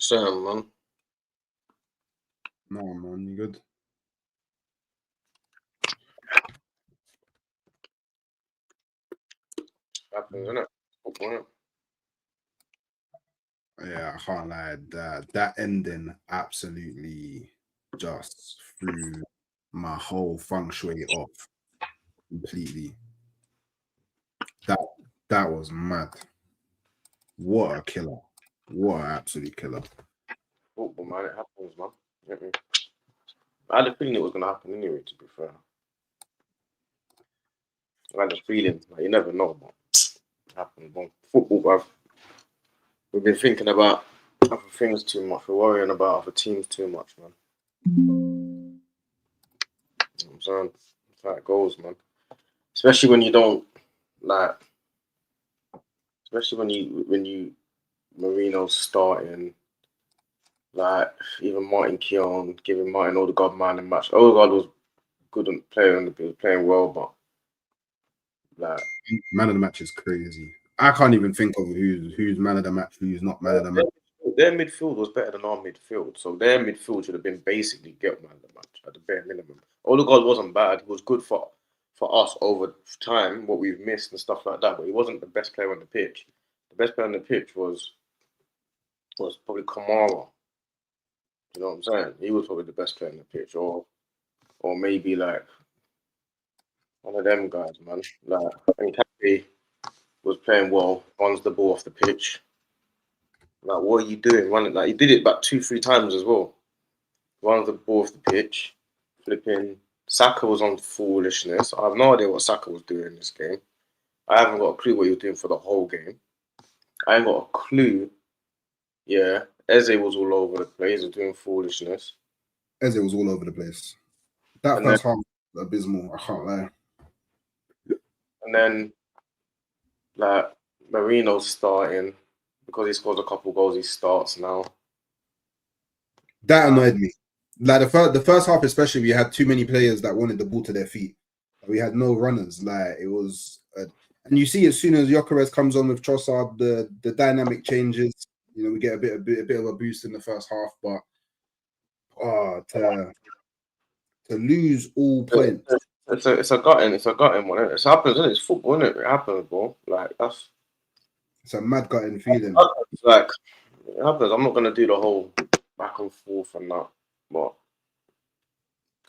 Sam, man. No, man, you good? Happens, innit? Football, innit? Yeah, I can't lie. That ending absolutely just threw my whole feng shui off completely. That was mad. What a killer. What an absolute killer. Football, man. It happens, man. Get me? I had a feeling it was going to happen anyway, to be fair. I had a feeling. Like, you never know, but it happened. But football, bruv. We've been thinking about other things too much. We're worrying about other teams too much, man. You know what I'm saying? That's how it goes, man. Especially when you don't, like, especially when you Marino's starting, like even Martin Keown giving Martin Odegaard man and match. Odegaard was good on playing, he was playing well, but like Man of the match is crazy. I can't even think of who's man of the match, who's not man of the match. their midfield was better than our midfield, so their midfield should have been basically get man of the match at the bare minimum. Odegaard wasn't bad; he was good for us over time, what we've missed and stuff like that. But he wasn't the best player on the pitch. The best player on the pitch was probably Kamara. You know what I'm saying? He was probably the best player on the pitch, or maybe like one of them guys, man. Like and Cappy was playing well, runs the ball off the pitch. Like, what are you doing? Like he did it about 2-3 times as well. Runs the ball off the pitch, flipping. Saka was on foolishness. I have no idea what Saka was doing in this game. I haven't got a clue what he was doing for the whole game. I ain't got a clue. Yeah, Eze was all over the place. He was doing foolishness. Eze was all over the place. That And first half was abysmal. I can't lie. And then, like, Marino's starting because he scores a couple goals. He starts now. That annoyed me. Like the first half, especially, we had too many players that wanted the ball to their feet. We had no runners. Like it was, and you see as soon as Gyökeres comes on with Trossard, the dynamic changes. You know, we get a bit of a boost in the first half, but to lose all points. It's a gutting one. It happens, isn't it? It's football, isn't it? It happens, bro. Like it's a mad gutting feeling. Like it happens. I'm not gonna do the whole back and forth and that, but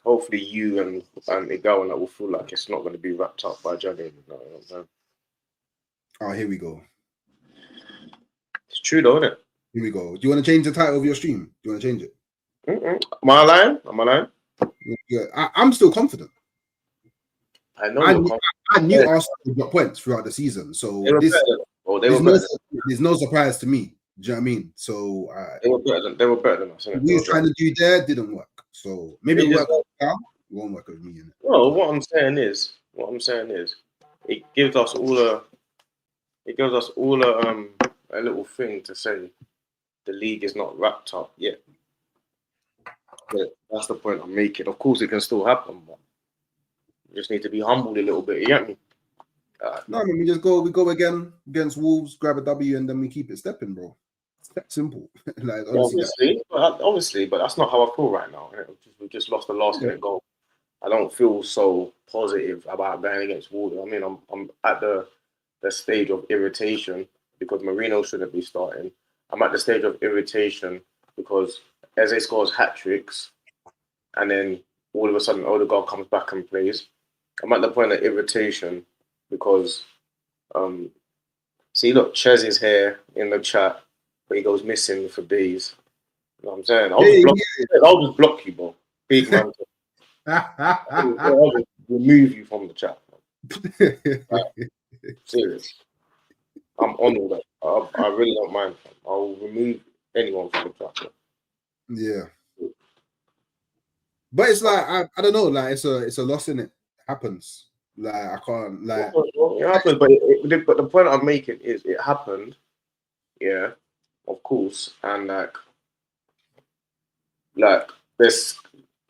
hopefully you and Miguel and that will feel like it's not going to be wrapped up by January. You know what I'm saying? Oh, here we go. It's true though, isn't it? Here we go. Do you want to change the title of your stream? Do you want to change it? Am I lying? Am I lying? Yeah, I'm still confident. I know. I knew Arsenal got points throughout the season, so there's no surprise to me. Do you know what I mean? So they were better than us. What we were trying to do there didn't work. So maybe it worked out. It won't work with me. No, what I'm saying is, it gives us all a little thing to say. The league is not wrapped up yet. But that's the point I'm making. Of course, it can still happen, but you just need to be humbled a little bit. You get me? No, I mean, we go again against Wolves, grab a W, and then we keep it stepping, bro. It's that simple. Like obviously, but that's not how I feel right now. We just lost the last minute goal. I don't feel so positive about going against Wolves. I mean, I'm at the stage of irritation because Marino shouldn't be starting. I'm at the stage of irritation because Eze scores hat tricks, and then all of a sudden Odegaard comes back and plays. I'm at the point of irritation because, see, look, Ches is here in the chat, but he goes missing for days. You know what I'm saying? I'll just block you, bro. Big man. I'll just remove you from the chat. Like, serious. I'm on all that. I really don't mind. I'll remove anyone from the chat. Yeah. But it's like I don't know, like it's a loss in it. It happens. Like I can't like it happened, but the point I'm making is it happened, yeah, of course, and like there's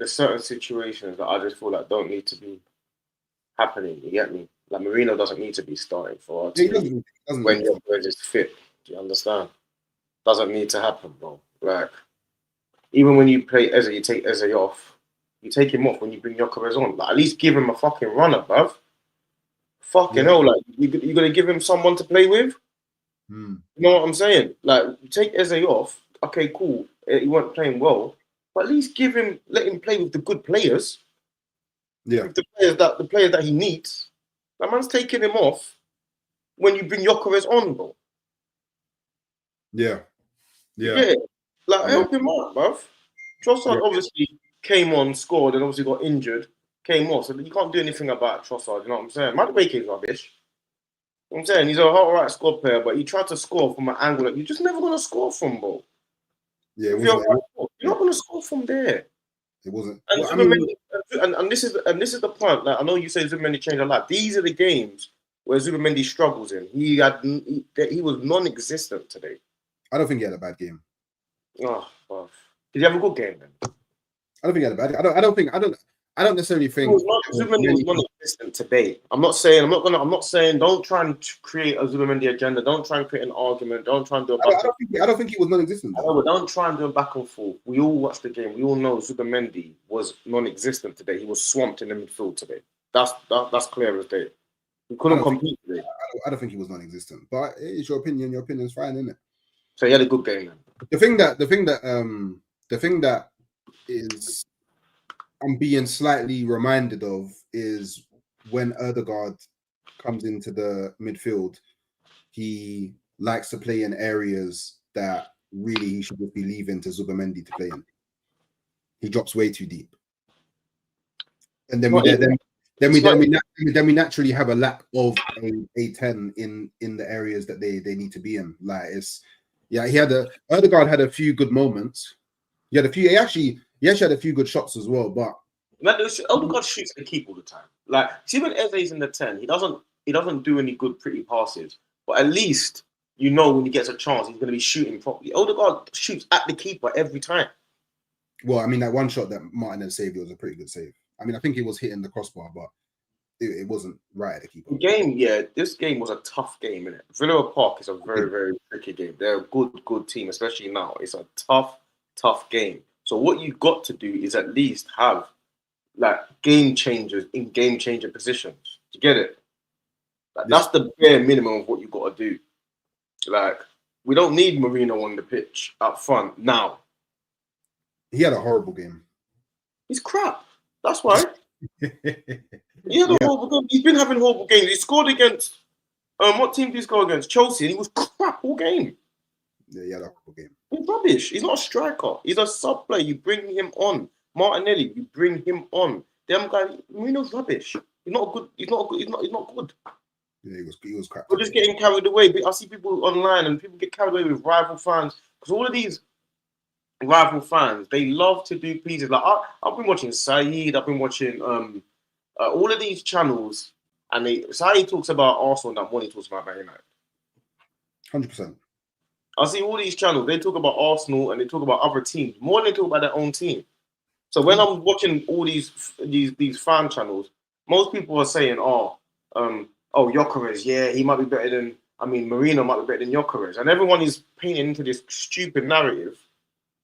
certain situations that I just feel like don't need to be happening. You get me? Like Marino doesn't need to be starting for our team when you're just fit. Do you understand? Doesn't need to happen, bro. Like, even when you play Eze, you take Eze off. You take him off when you bring Gyökeres on. Like, at least give him a fucking runner, bruv. Fucking hell, like, you're going to give him someone to play with? You know what I'm saying? Like, take Eze off. Okay, cool. He weren't playing well. But at least let him play with the good players. Yeah. With the players that he needs. That man's taking him off when you bring Gyökeres on, bro. Yeah. Yeah. Like, help him out, bruv. Trossard obviously came on, scored, and obviously got injured. Came off, so you can't do anything about Trossard, you know what I'm saying? Madueke is rubbish. You know what I'm saying? He's a alright squad player, but he tried to score from an angle that you're just never going to score from, bro. Yeah, you're not going to score from there. It wasn't. And, well, I mean, and this is the point. Like, I know you say Zubamendi changed a lot. These are the games where Zubamendi struggles in. He was non-existent today. I don't think he had a bad game. Oh, well. Did he have a good game then? I don't think he had a bad game. I don't necessarily think Zubamendi was non-existent today. I'm not saying don't try and create a Zubamendi agenda. Don't try and create an argument. Don't try and do a back I don't think he was non-existent. Don't try and do a back and forth. We all watched the game. We all know Zubamendi was non-existent today. He was swamped in the midfield today. That's clear as day. He couldn't compete today. I don't think he was non-existent. But it's your opinion. Your opinion's fine, isn't it? So he had a good game then. The thing that is I'm being slightly reminded of is when Odegaard comes into the midfield, he likes to play in areas that really he should just be leaving to Zubamendi to play in. He drops way too deep, and then we naturally have a lack of a 10 in the areas that they need to be in. Like Odegaard had a few good moments. He actually had a few good shots as well, but Odegaard shoots the keep all the time. Like, see when Eze's in the 10, he doesn't do any good pretty passes, but at least you know when he gets a chance, he's going to be shooting properly. Odegaard shoots at the keeper every time. Well, I mean, that one shot that Martinez saved was a pretty good save. I mean, I think it was hitting the crossbar, but it wasn't right at the keeper. This game was a tough game, innit? Villa Park is a very, very tricky game. They're a good team, especially now. It's a tough game. So what you got to do is at least have like game changers in game changer positions. Do you get it? Like, that's the bare minimum of what you got to do. Like, we don't need Marino on the pitch up front now. He had a horrible game. He's crap. That's why. He had a horrible game. He's been having horrible games. He scored against what team did he score against? Chelsea, and he was crap all game. Yeah, he had a horrible game. He's rubbish. He's not a striker. He's a sub player. You bring him on. Martinelli, you bring him on. Them guys, Marino's rubbish. He's not good. He's not good. Yeah, he was crap. We're just getting carried away. I see people online and people get carried away with rival fans because all of these rival fans, they love to do pieces. Like I've been watching Saeed. I've been watching all of these channels, and Saeed talks about Arsenal and Money talks about Man United. 100%. I see all these channels. They talk about Arsenal and they talk about other teams more than they talk about their own team. So when I'm watching all these fan channels, most people are saying, Gyökeres, yeah, he might be better than. I mean, Marino might be better than Gyökeres, and everyone is painting into this stupid narrative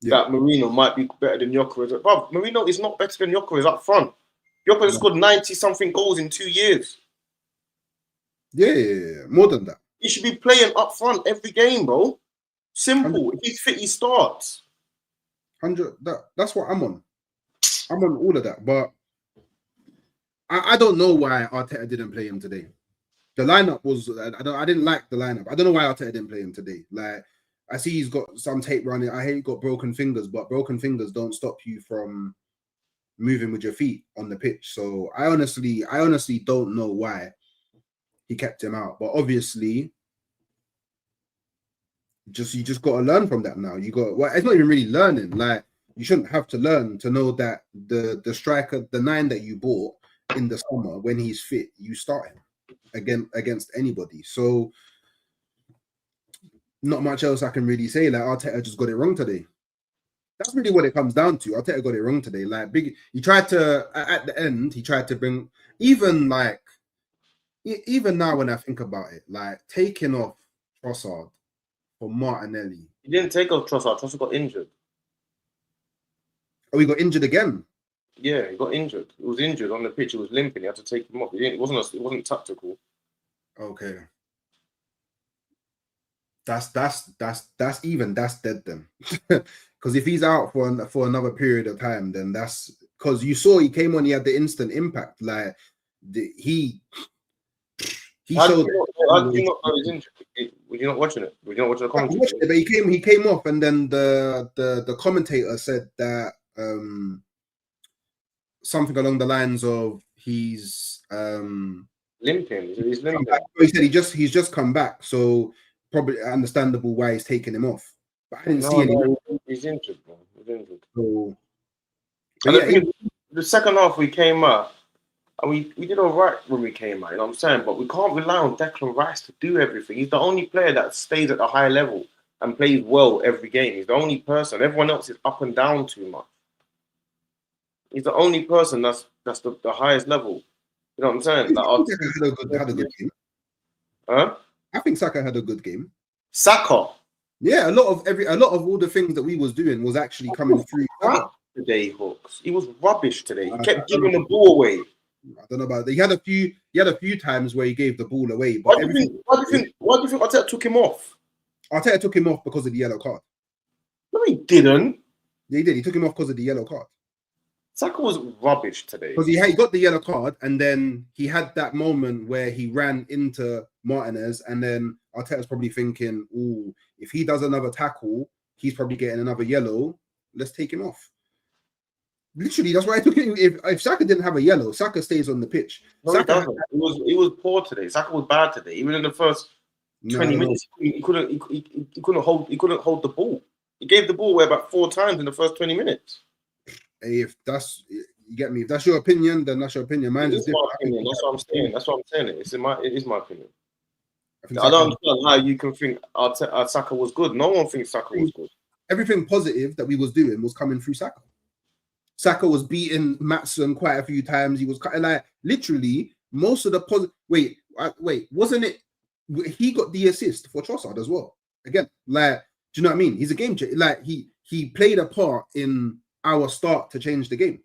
that Marino might be better than Gyökeres. But Marino is not better than Gyökeres up front. Gyökeres scored 90-something goals in 2 years. Yeah, more than that. He should be playing up front every game, bro. Simple. If he's fit, he starts. 100. That's what I'm on. I'm on all of that, but I don't know why Arteta didn't play him today. The lineup was I didn't like the lineup. I don't know why Arteta didn't play him today. Like, I see he's got some tape running. I hear he got broken fingers, but broken fingers don't stop you from moving with your feet on the pitch. So I honestly don't know why he kept him out. But obviously, you just got to learn from that now. It's not even really learning. Like, you shouldn't have to learn to know that the striker, the 9 that you bought in the summer, when he's fit, you start him against anybody. So not much else I can really say. Like, Arteta just got it wrong today. That's really what it comes down to. Arteta got it wrong today. Like, he tried to, at the end, he tried to bring, even now when I think about it, like, taking off Trossard for Martinelli. He didn't take off Trossard. Trossard got injured. Oh, he got injured again. Yeah, he got injured. He was injured on the pitch. He was limping. He had to take him off. It wasn't tactical. Okay. That's dead then. Because if he's out for another period of time, then that's because you saw he came on. He had the instant impact. Like he showed. How did you not know he's injured? Were you not watching it? Were you not watching the commentary? It, but he came off, and then the commentator said that something along the lines of he's limping. He's limping. He said he's just come back, so probably understandable why he's taking him off. But I didn't see any. He's injured, man. He's injured. So, the second half we came out, and we did all right when we came out. You know what I'm saying? But we can't rely on Declan Rice to do everything. He's the only player that stays at a high level and plays well every game. He's the only person. Everyone else is up and down too much. He's the only person that's the highest level. You know what I'm saying? Like, had a good game. Huh? I think Saka had a good game. Saka. Yeah, a lot of all the things that we was doing was actually coming through. Today, Hooks. He was rubbish today. He kept giving the ball away. I don't know about that. He had a few times where he gave the ball away. But why do you think Arteta took him off? Arteta took him off because of the yellow card. No, he didn't. Yeah, he did. He took him off because of the yellow card. Saka was rubbish today. Because he got the yellow card, and then he had that moment where he ran into Martinez, and then Arteta's probably thinking, "Ooh, if he does another tackle, he's probably getting another yellow. Let's take him off." Literally, that's why I took him. If Saka didn't have a yellow, Saka stays on the pitch. No, Saka he was poor today. Saka was bad today. Even in the first 20 minutes, he couldn't hold the ball. He gave the ball away about 4 times in the first 20 minutes. If that's you get me, if that's your opinion, then that's your opinion. Mine is different. Opinion. That's what I'm saying. That's what I'm saying. It is my opinion. I don't understand how you can think Saka was good. No one thinks Saka was good. Everything positive that we was doing was coming through Saka. Saka was beating Maatsen quite a few times. He was kind of like literally most of the positive. Wait, wasn't it? He got the assist for Trossard as well. Again, like, do you know what I mean? He's a game changer. Like he played a part in our start to change the game.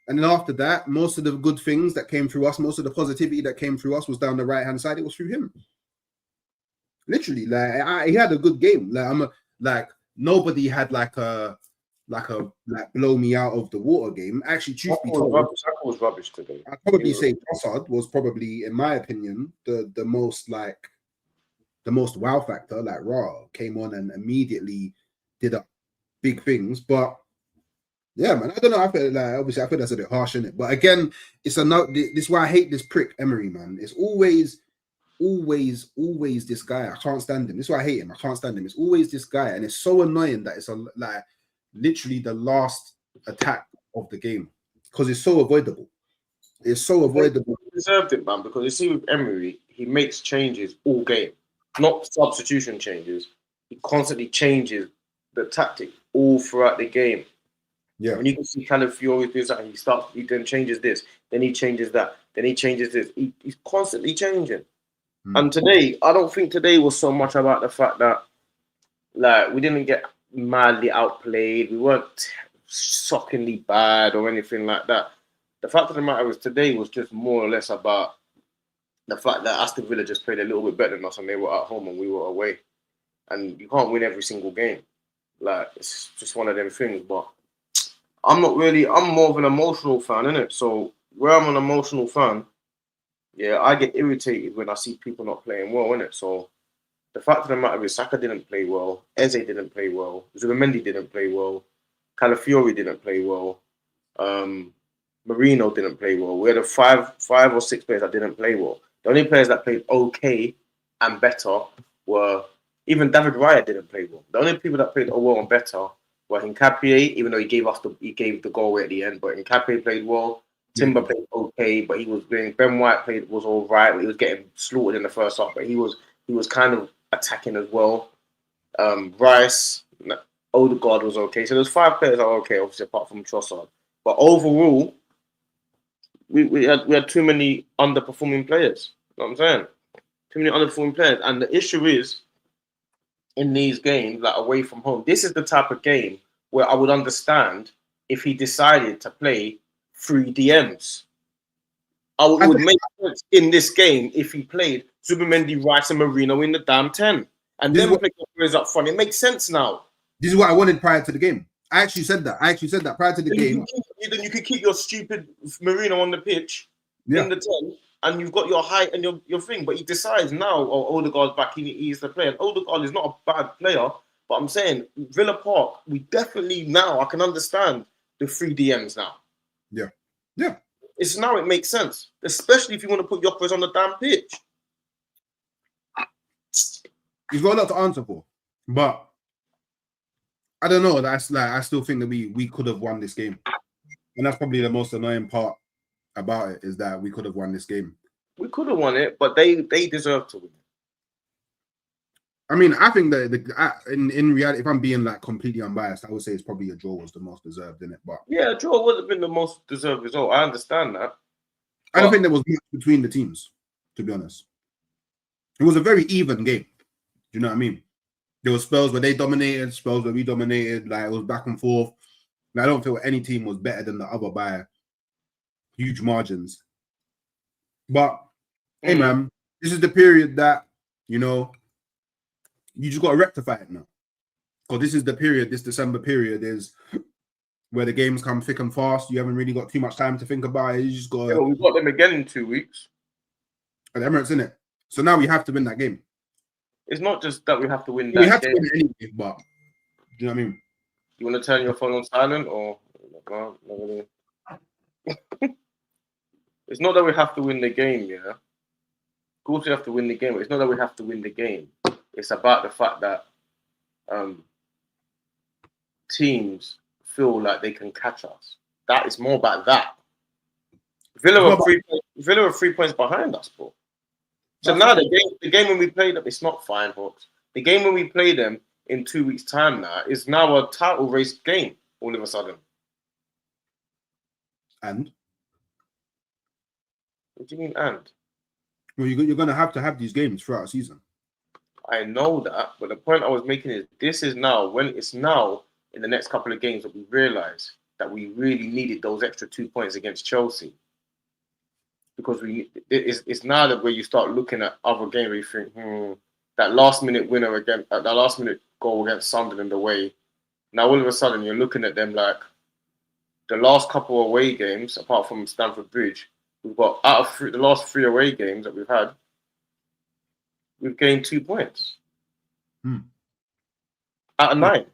And then after that, most of the good things that came through us, most of the positivity that came through us was down the right hand side. It was through him. Literally, like he had a good game. Like nobody had like a blow me out of the water game. Actually, truth be told, Saka was rubbish today. I'd probably say Trossard was probably, in my opinion, the most wow factor. Like Raw came on and immediately did up big things, but. Yeah, man. I don't know. I feel that's a bit harsh, isn't it? But again, it's a note. This is why I hate this prick Emery, man. It's always this guy. I can't stand him. This is why I hate him. I can't stand him. It's always this guy, and it's so annoying that it's literally the last attack of the game because it's so avoidable. It's so avoidable. He deserved it, man. Because you see, with Emery, he makes changes all game, not substitution changes. He constantly changes the tactic all throughout the game. Yeah, when you can see Calafiori does that, and he then changes this, then he changes that, then he changes this. He's constantly changing. And today, I don't think today was so much about the fact that like we didn't get madly outplayed, we weren't shockingly bad or anything like that. The fact of the matter is today was just more or less about the fact that Aston Villa just played a little bit better than us, and they were at home and we were away. And you can't win every single game. Like it's just one of them things, but. I'm more of an emotional fan, innit? So where I'm an emotional fan, yeah, I get irritated when I see people not playing well, innit? So the fact of the matter is Saka didn't play well, Eze didn't play well, Zubimendi didn't play well, Calafiori didn't play well, Marino didn't play well. We had five or six players that didn't play well. The only players that played okay and better were even David Raya didn't play well. The only people that played well and better were Nkapie, even though he gave the goal away at the end. But Nkapie played well. Timber played okay, but he was doing. Ben White was all right. He was getting slaughtered in the first half, but he was kind of attacking as well. Rice, Odegaard was okay. So there's 5 players that are okay, obviously apart from Trossard. But overall, we had too many underperforming players. You know what I'm saying? Too many underperforming players, and the issue is in these games, like away from home. This is the type of game where I would understand if he decided to play 3 DMs. It would make sense in this game if he played Zubimendi, Rice, and Marino in the damn 10. And then play Gyökeres up front. It makes sense now. This is what I wanted prior to the game. I actually said that. Prior to the game. Then you could keep your stupid Marino on the pitch in the 10, and you've got your height and your thing. But he decides now, Odegaard's back, he's the player. And Odegaard is not a bad player, but I'm saying Villa Park, we definitely now, I can understand the 3 DMs now. Yeah. Yeah. It's now it makes sense, especially if you want to put Gyökeres on the damn pitch. He's got a lot to answer for, but I don't know. That's like I still think that we could have won this game, and that's probably the most annoying part about it is that we could have won this game. We could have won it, but they deserve to win. I mean, I think that in reality, if I'm being like completely unbiased, I would say it's probably a draw was the most deserved in it. But yeah, a draw would have been the most deserved result. I understand that. I don't think there was much between the teams, to be honest. It was a very even game. Do you know what I mean? There were spells where they dominated, spells where we dominated. Like it was back and forth. And I don't feel any team was better than the other by huge margins. But hey, man, this is the period that you just got to rectify it now. Because this is the period, this December period is where the games come thick and fast. You haven't really got too much time to think about it. You just got. Yeah, we've got them again in 2 weeks. At the Emirates, innit? So now we have to win that game. It's not just that we have to win that game. We have to win it anyway, but do you know what I mean? You want to turn your phone on silent or no, not really. It's not that we have to win the game, yeah. Of course we have to win the game, but it's not that we have to win the game. It's about the fact that teams feel like they can catch us. That is more about that. Villa are 3 points behind us, bro. So now the game when we play them, it's not fine, Hawks. The game when we play them in 2 weeks' time now is now a title race game all of a sudden. And? What do you mean and? Well, you're going to have these games throughout the season. I know that, but the point I was making is this is now, when it's now in the next couple of games that we realise that we really needed those extra 2 points against Chelsea. Because it's now that where you start looking at other games where you think, that last minute winner again, that last minute goal against Sunderland away. Now all of a sudden you're looking at them like the last couple of away games, apart from Stamford Bridge, we've got out of the last 3 away games that we've had, we've gained 2 points. Out of 9.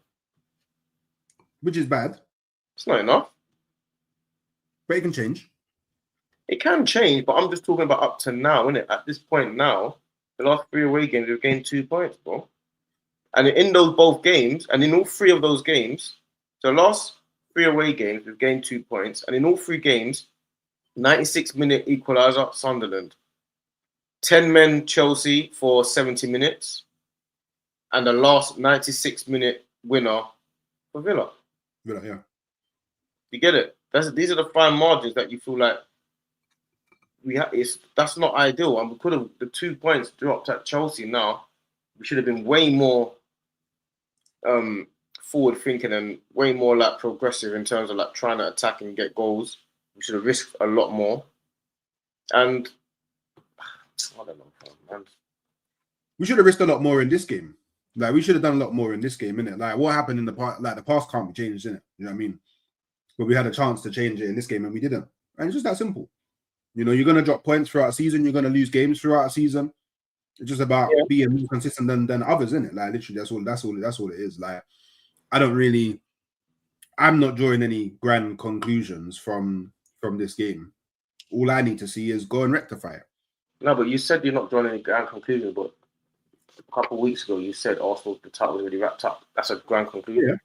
Which is bad. It's not enough. But it can change. It can change, but I'm just talking about up to now, innit? At this point now, the last 3 away games, we've gained 2 points, bro. And in those both games, and in all 3 of those games, so the last 3 away games, we've gained 2 points. And in all 3 games, 96-minute equaliser, Sunderland. 10 men, Chelsea, for 70 minutes. And the last 96-minute winner for Villa. Villa, yeah. You get it? These are the fine margins that you feel like that's not ideal. And we could have the 2 points dropped at Chelsea now. We should have been way more forward thinking and way more like progressive in terms of like trying to attack and get goals. We should have risked a lot more. And I don't know, man. We should have risked a lot more in this game. Like we should have done a lot more in this game, innit? Like what happened in the past, like the past can't be changed, innit? You know what I mean? But we had a chance to change it in this game and we didn't. And it's just that simple. You know, you're gonna drop points throughout a season, you're gonna lose games throughout a season. It's just about being more consistent than others, isn't it? Like literally that's all it is. Like I'm not drawing any grand conclusions from this game. All I need to see is go and rectify it. No, but you said you're not drawing any grand conclusions, but a couple of weeks ago you said Arsenal the title was already wrapped up. That's a grand conclusion. Yeah.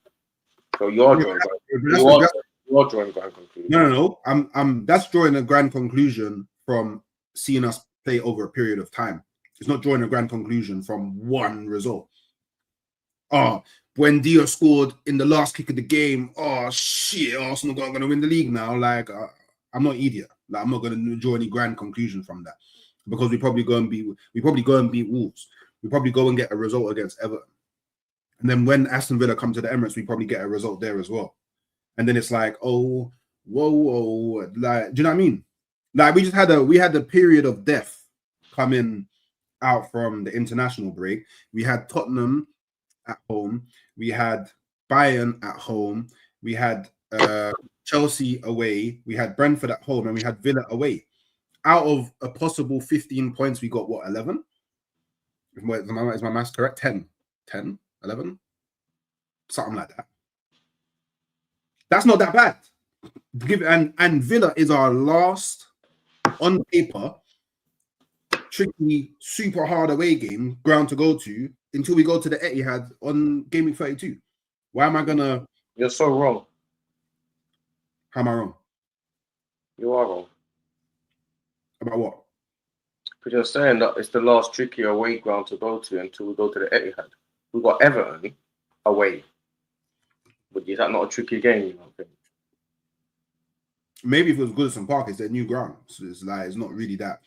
So you're drawing grand conclusion. No. That's drawing a grand conclusion from seeing us play over a period of time. It's not drawing a grand conclusion from one result. Buendia scored in the last kick of the game. Oh shit, Arsenal are going to win the league now. Like, I'm not an idiot. Like, I'm not going to draw any grand conclusion from that because we probably go and beat Wolves. We probably go and get a result against Everton. And then when Aston Villa come to the Emirates, we probably get a result there as well. And then it's like, oh, whoa, like, do you know what I mean? Like we had the period of death coming out from the international break. We had Tottenham at home, we had Bayern at home, we had Chelsea away, we had Brentford at home, and we had Villa away. Out of a possible 15 points, we got what, 11? Is my maths correct? 10, 11, something like that. That's not that bad. And Villa is our last, on paper, tricky, super hard away game, ground to go to, until we go to the Etihad on game week 32. Why am I gonna? You're so wrong. How am I wrong? You are wrong. About what? Because you're saying that it's the last tricky away ground to go to until we go to the Etihad. We've got Everton away. But is that not a tricky game, you know? Maybe if it was Goodison Park, it's their new ground. So it's like it's not really that.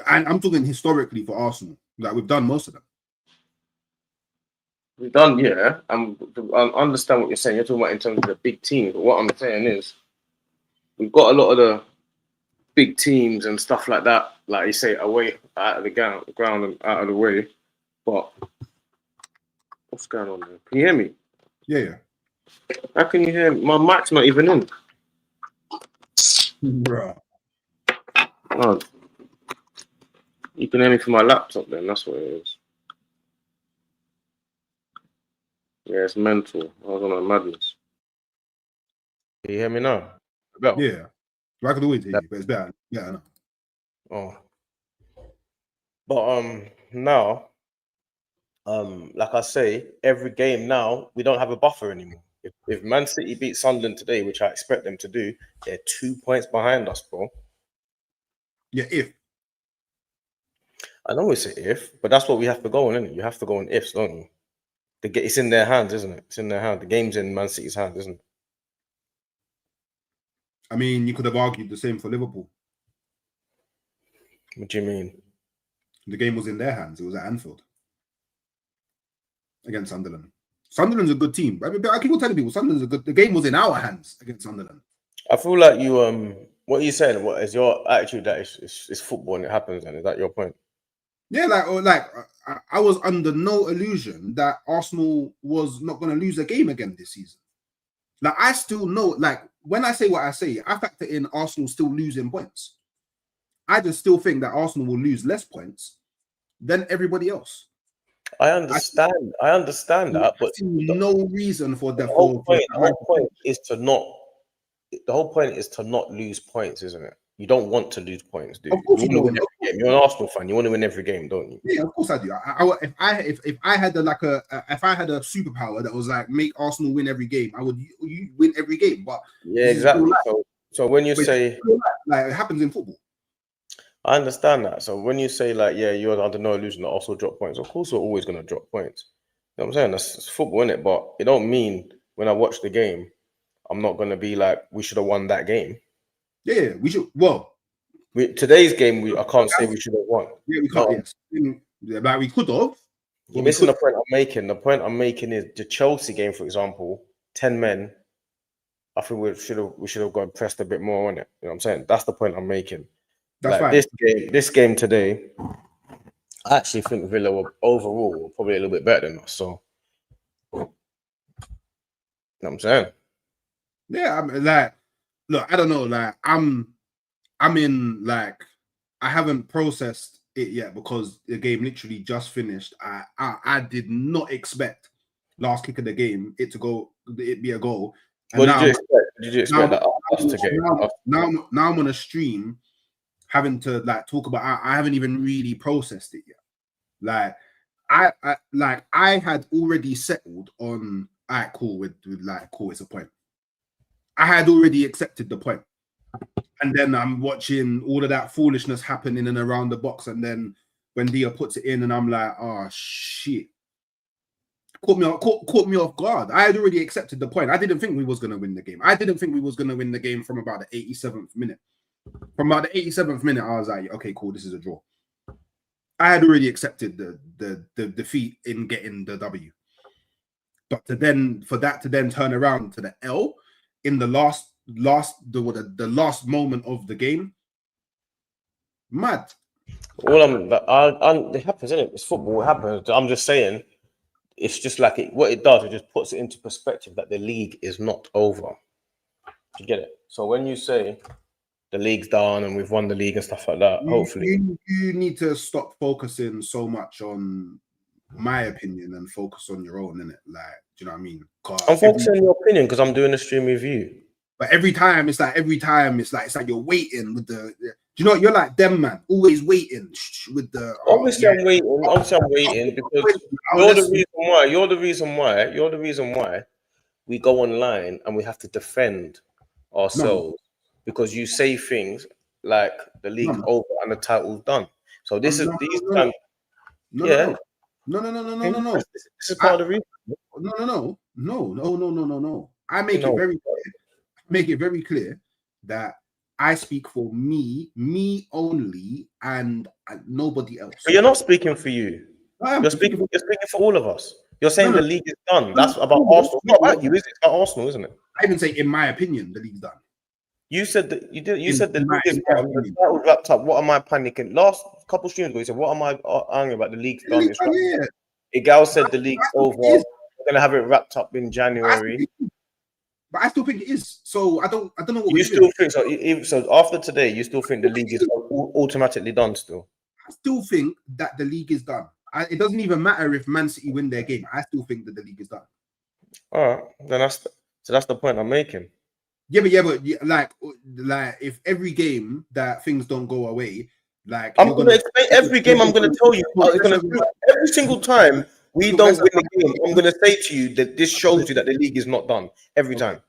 And I'm talking historically for Arsenal. Like we've done most of them. We've done, yeah. I understand what you're saying. You're talking about in terms of the big teams. But what I'm saying is, we've got a lot of the big teams and stuff like that. Like you say, away out of the ground and out of the way. But what's going on there? Can you hear me? Yeah. How can you hear me? My mic's not even in. Bruh. Oh, you can hear me from my laptop then. That's what it is. Yeah, it's mental. I was on a madness. Can you hear me now? Better. Yeah. I could always hear you, but it's better. Yeah, I know. Oh. But now, like I say, every game now, we don't have a buffer anymore. If Man City beat Sunderland today, which I expect them to do, they're 2 points behind us, bro. Yeah, if. I know it's an if, but that's what we have to go on, isn't it? You have to go on ifs, don't you? It's in their hands, isn't it? It's in their hand. The game's in Man City's hands, isn't it? I mean, you could have argued the same for Liverpool. What do you mean? The game was in their hands. It was at Anfield against Sunderland. Sunderland's a good team. I keep on telling people Sunderland's a good. The game was in our hands against Sunderland. I feel like you what are you saying? What is your attitude that it's football and it happens? And is that your point? Yeah, I was under no illusion that Arsenal was not going to lose a game again this season. Like I still know, like when I say what I say, I factor in Arsenal still losing points. I just still think that Arsenal will lose less points than everybody else. I understand that, but no reason for the whole point is to not lose points, isn't it? You don't want to lose points, do you? Of course you want to win every game. You're an Arsenal fan. You want to win every game, don't you? Yeah, of course I do. If I had a superpower that was like make Arsenal win every game, I would you win every game. But yeah, exactly. So when you say like it happens in football, I understand that. So when you say like, yeah, you're under no illusion that also drop points. Of course, we're always going to drop points. You know what I'm saying? That's football, innit? But it don't mean when I watch the game, I'm not going to be like, we should have won that game. Yeah, we should. Well, today's game, I can't say we should have won. Yeah, we can't. Yes, like we could have. You're missing the point I'm making. The point I'm making is the Chelsea game, for example, 10 men. I think we should have gone pressed a bit more on it. You know what I'm saying? That's the point I'm making. That's like fine. This game today, I actually think Villa were overall probably a little bit better than us. So, you know what I'm saying? Yeah, I'm like, look, I don't know. Like, I'm in like, I haven't processed it yet because the game literally just finished. I did not expect last kick of the game it be a goal. And what did you expect that us to get? Now I'm on a stream having to like talk about. I haven't even really processed it yet. Like I had already settled on. Alright, cool. With like cool. It's a point. I had already accepted the point. And then I'm watching all of that foolishness happen in and around the box. And then when Dia puts it in, and I'm like, oh shit. Caught me off guard. I had already accepted the point. I didn't think we was going to win the game. I didn't think we was going to win the game from about the 87th minute. From about the 87th minute, I was like, okay, cool, this is a draw. I had already accepted the defeat in getting the W. But for that to then turn around to the L in the last moment of the game, mad. It happens, isn't it? It's football. It happens. I'm just saying, it's just like what it does. It just puts it into perspective that the league is not over. You get it? So when you say the league's done and we've won the league and stuff like that, hopefully you need to stop focusing so much on my opinion and focus on your own, innit? Like, do you know what I mean? I'm focusing on your opinion because I'm doing a stream with you. But every time it's like you're waiting with the. Do you know what? You're like them, man. Always waiting with the. Obviously, I'm waiting. Obviously, I'm waiting because you're the reason why we go online and we have to defend ourselves because you say things like the league's over and the title's done. So this is these times. No. This is part of the reason. No. I make it very clear that I speak for me only, and nobody else. But you're not speaking for you. You're speaking for all of us. You're saying the league is done. That's about Arsenal. It's not about you, is it? It's about Arsenal, isn't it? I even say, in my opinion, the league's done. You said that you did. You said the league is done. The title wrapped up. What am I panicking? Last couple of streams ago, you said, "What am I angry about? The league's done." Igal said the league's over. We're gonna have it wrapped up in January. But I still think it is. So I don't know what you still think so. So after today, you still think the league is automatically done. Still, I still think that the league is done. It doesn't even matter if Man City win their game. I still think that the league is done. All right, then that's the point I'm making. Yeah, but like if every game that things don't go away, like I'm gonna explain every game. I'm gonna tell you. Every single time we don't win the game, I'm gonna say to you that this shows you that the league is not done. Every time.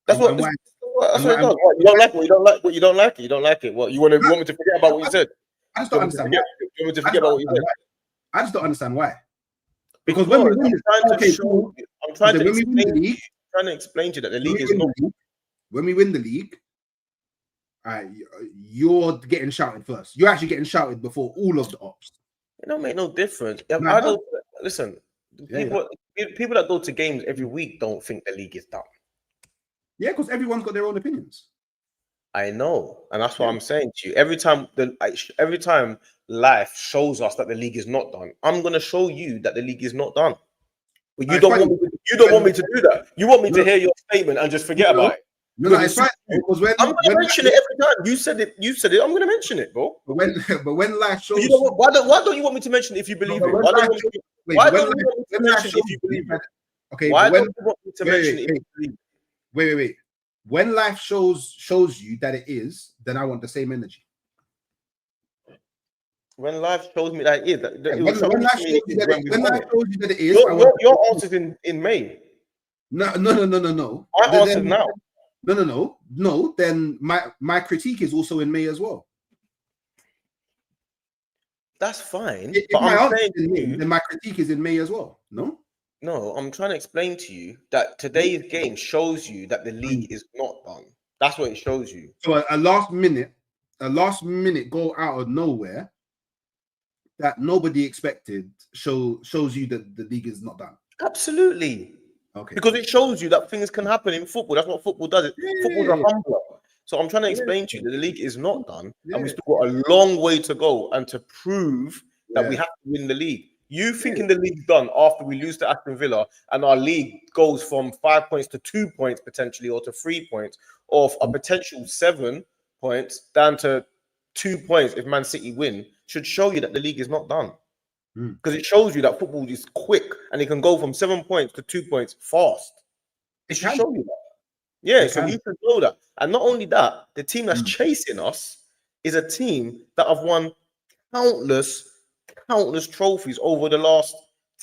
That's what. That's what it does. What, you don't like what you don't like. What you don't like it. You don't like it. What you want me to forget about what you said? I just don't understand. You want me to forget about what you said? I just don't understand why. Because when we win, I'm trying to explain to you that the league is not. When we win the league, you're getting shouted first. You're actually getting shouted before all of the ops. It don't make no difference. Listen. People that go to games every week don't think the league is done. Yeah, because everyone's got their own opinions. I know, and that's what I'm saying to you. Every time life shows us that the league is not done, I'm gonna show you that the league is not done. But you don't want me to do that. You want me to hear your statement and just forget about it. No, it's fine. Because I'm gonna mention it every time. You said it. I'm gonna mention it, bro. But when life shows, why don't you want me to mention it if you believe it? Why don't you want me to mention it if you believe it? Okay. Why don't you want me to mention it if you believe it? Wait. When life shows you that it is, then I want the same energy. When life shows me that it is, when life shows you that it is, your answer's in May. No. My answer's now. No. Then my critique is also in May as well. That's fine. But I'm saying then my critique is in May as well. No, I'm trying to explain to you that today's game shows you that the league is not done. That's what it shows you. So a last minute goal out of nowhere that nobody expected shows you that the league is not done. Absolutely. Okay. Because it shows you that things can happen in football. That's what football does. Football's a humbler. So I'm trying to explain to you that the league is not done, and we still got a long way to go and to prove that we have to win the league. You thinking the league's done after we lose to Aston Villa and our league goes from 5 points to 2 points potentially, or to 3 points, or a potential 7 points down to 2 points if Man City win, should show you that the league is not done. Because it shows you that football is quick and it can go from 7 points to 2 points fast. It should show you that. Yeah, so you should know that. And not only that, the team that's chasing us is a team that have won countless trophies over the last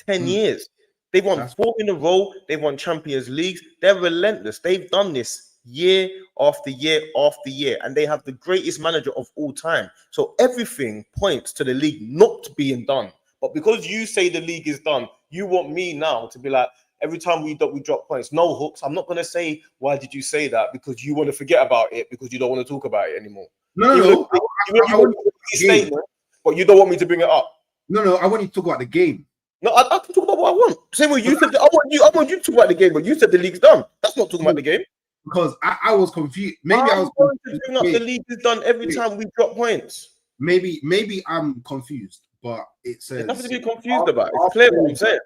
10 years. They've won 4 in a row. They've won Champions Leagues. They're relentless. They've done this year after year after year, and they have the greatest manager of all time. So everything points to the league not being done. But because you say the league is done, you want me now to be like, every time we drop points, no hooks. I'm not going to say, why did you say that? Because you want to forget about it, because you don't want to talk about it anymore. No. I want to statement, but you don't want me to bring it up. No, I want you to talk about the game. No, I can talk about about what I want. Same way you said. I want you to talk about the game, but you said the league's done. That's not talking about the game. Because I was confused. Maybe I was going to confused. bring up the league is done every time we drop points. Maybe I'm confused, but it says there's nothing to be confused about. It's clear what I'm saying.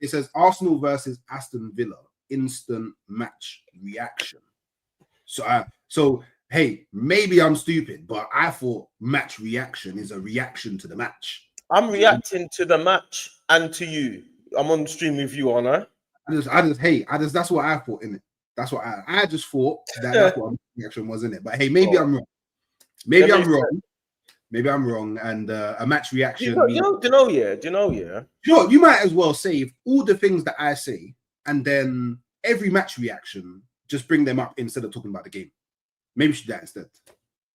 It says Arsenal versus Aston Villa, instant match reaction. So hey, maybe I'm stupid, but I thought match reaction is a reaction to the match. I'm reacting to the match and to you. I'm on stream with you, Anna. That's what I thought in it. That's what I just thought that's what reaction was in it. But hey, maybe I'm wrong. Maybe I'm wrong. And a match reaction. Do you know? Sure, you might as well save all the things that I say, and then every match reaction, just bring them up instead of talking about the game. Maybe you should do that instead.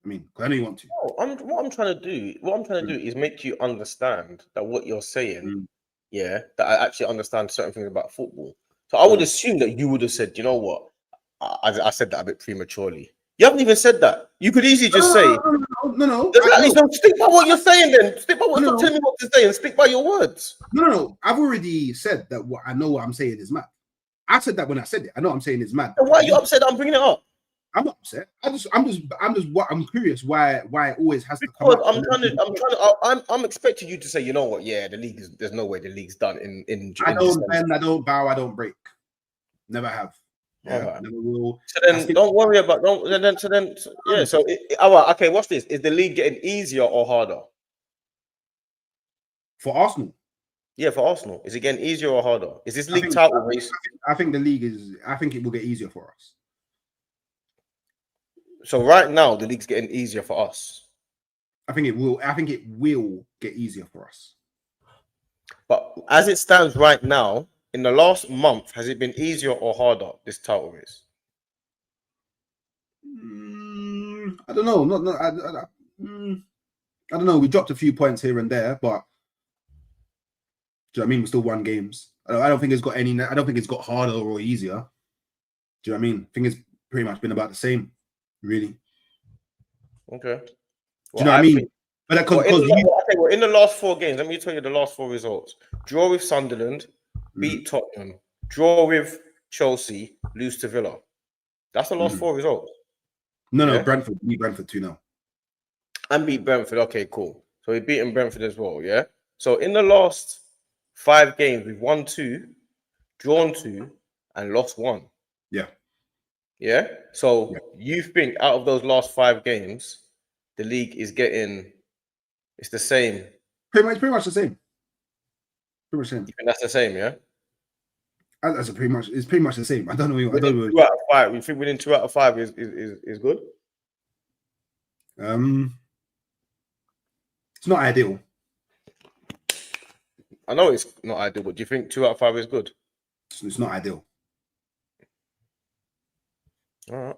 I mean, I know you want to. What I'm trying to do is make you understand that what you're saying, that I actually understand certain things about football. So I would assume that you would have said, you know what, I said that a bit prematurely. You haven't even said that. You could easily just say, no. Stick by what you're saying then. Stick by what you're telling me what to say and stick by your words. No. I've already said that I know what I'm saying is mad. I said that when I said it. I know what I'm saying is mad. And why are you upset that I'm bringing it up? I'm not upset. I'm curious why it always has to come up. I'm expecting you to say, you know what? Yeah, there's no way the league's done in I don't bend, I don't bow, I don't break. Never have. Yeah, never will. So then, don't worry about. Okay. Watch this. Is the league getting easier or harder for Arsenal? Yeah, for Arsenal, is it getting easier or harder? Is this league title race? I think the league is. I think it will get easier for us. So right now, the league's getting easier for us. I think it will. I think it will get easier for us. But as it stands right now, in the last month, has it been easier or harder, this title race? I don't know. I don't know. We dropped a few points here and there, but do you know what I mean? We still won games. I don't think it's got any. I don't think it's got harder or easier. Do you know what I mean? I think it's pretty much been about the same, really. Okay. Do you know what I mean? But in the last 4 games, let me tell you the last 4 results: draw with Sunderland, beat Tottenham, draw with Chelsea, lose to Villa. That's the last 4 results. No, Brentford beat Brentford 2-0. And beat Brentford. Okay, cool. So we've beaten Brentford as well, yeah? So in the last 5 games, we've won 2, drawn 2, and lost 1. Yeah. Yeah? So you think out of those last 5 games, the league is getting... It's the same. Pretty much the same. Pretty much the same. You think that's the same, yeah? It's pretty much the same. I don't know. 2 out of 5. You think winning 2 out of 5 is good? It's not ideal. I know it's not ideal, but do you think 2 out of 5 is good? It's not ideal. All right.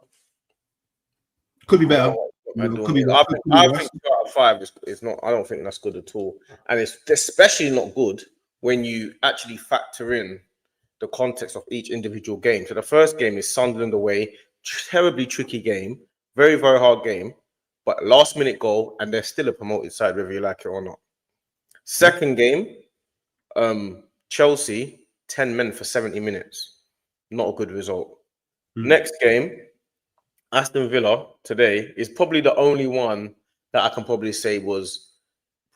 Could be better. I think 2 out of 5 is not. I don't think that's good at all, and it's especially not good when you actually factor in the context of each individual game. So the first game is Sunderland away, terribly tricky game, very very hard game, but last minute goal, and they're still a promoted side whether you like it or not. Second game, Chelsea 10 men for 70 minutes, not a good result. Next game, Aston Villa today is probably the only one that I can probably say was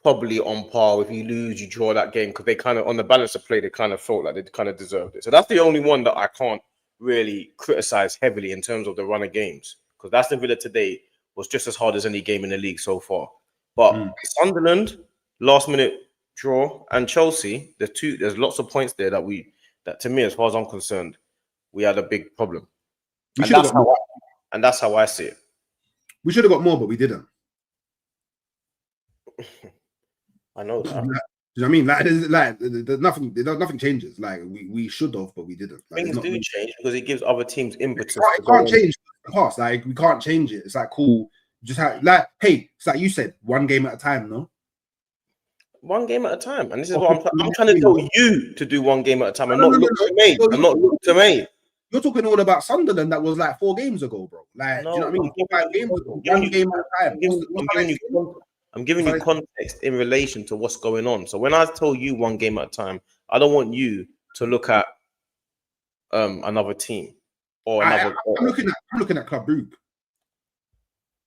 probably on par. If you lose, you draw that game, because they kind of, on the balance of play, they kind of felt like they kind of deserved it. So that's the only one that I can't really criticize heavily in terms of the run of games, because Aston Villa today was just as hard as any game in the league so far. But Sunderland, last minute draw, and Chelsea, there's lots of points there that to me, as far as I'm concerned, we had a big problem. And that's how I see it. We should have got more, but we didn't. I know that. Do you know what I mean? Nothing changes. Like we should have, but we didn't. Like, things do change because it gives other teams impetus. It can't change the past. Like we can't change it. It's like cool. Just hey, it's like you said, 1 game at a time. No. 1 game at a time, and this is what I'm trying to tell you to do 1 game at a time, and not look to me. And not look to me. You're talking all about Sunderland that was like 4 games ago, bro. Like, no, do you know what I mean? 5 games ago. 1 game at a time. I'm giving you context in relation to what's going on. So when I tell you 1 game at a time, I don't want you to look at another team or another. I'm looking at Club Brugge.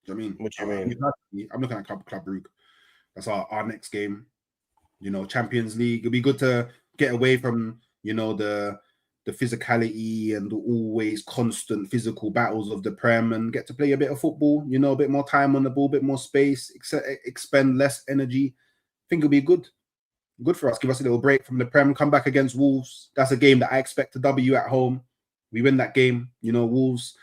Do you know what I mean? What do you mean? I'm looking at Club Brugge. That's our next game. You know, Champions League. It'd be good to get away from, you know, the physicality and the always constant physical battles of the Prem and get to play a bit of football, you know, a bit more time on the ball, a bit more space, expend less energy. I think it'll be good for us. Give us a little break from the Prem, come back against Wolves. That's a game that I expect to W at home. We win that game, you know, Wolves.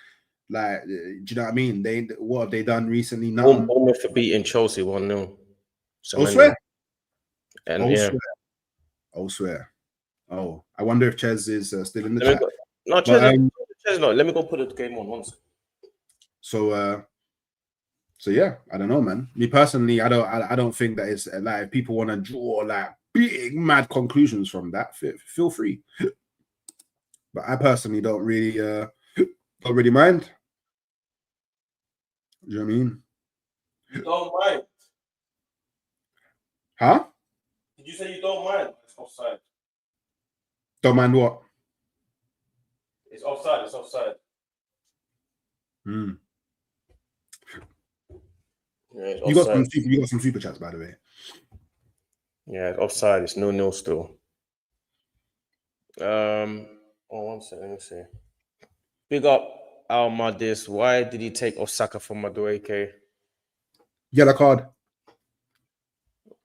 Like, do you know what I mean? What have they done recently? Nothing. Almost for beating Chelsea 1-0. So swear. And I'll swear. Oh, I wonder if Ches is still in the chat. No, Ches not. Let me go put the game on once. So yeah, I don't know, man. Me personally, I don't think that it's like if people want to draw like big mad conclusions from that. Feel free, but I personally don't really mind. You know what I mean? You don't mind? Huh? Did you say you don't mind? It's offside. Don't mind what? It's offside. It's offside. Hmm. Yeah, it's you got some super chats, by the way. Yeah, it's offside. It's 0-0 still. One second. Let me see. Big up Almadis. Why did he take Osaka from Madueke? Yellow card.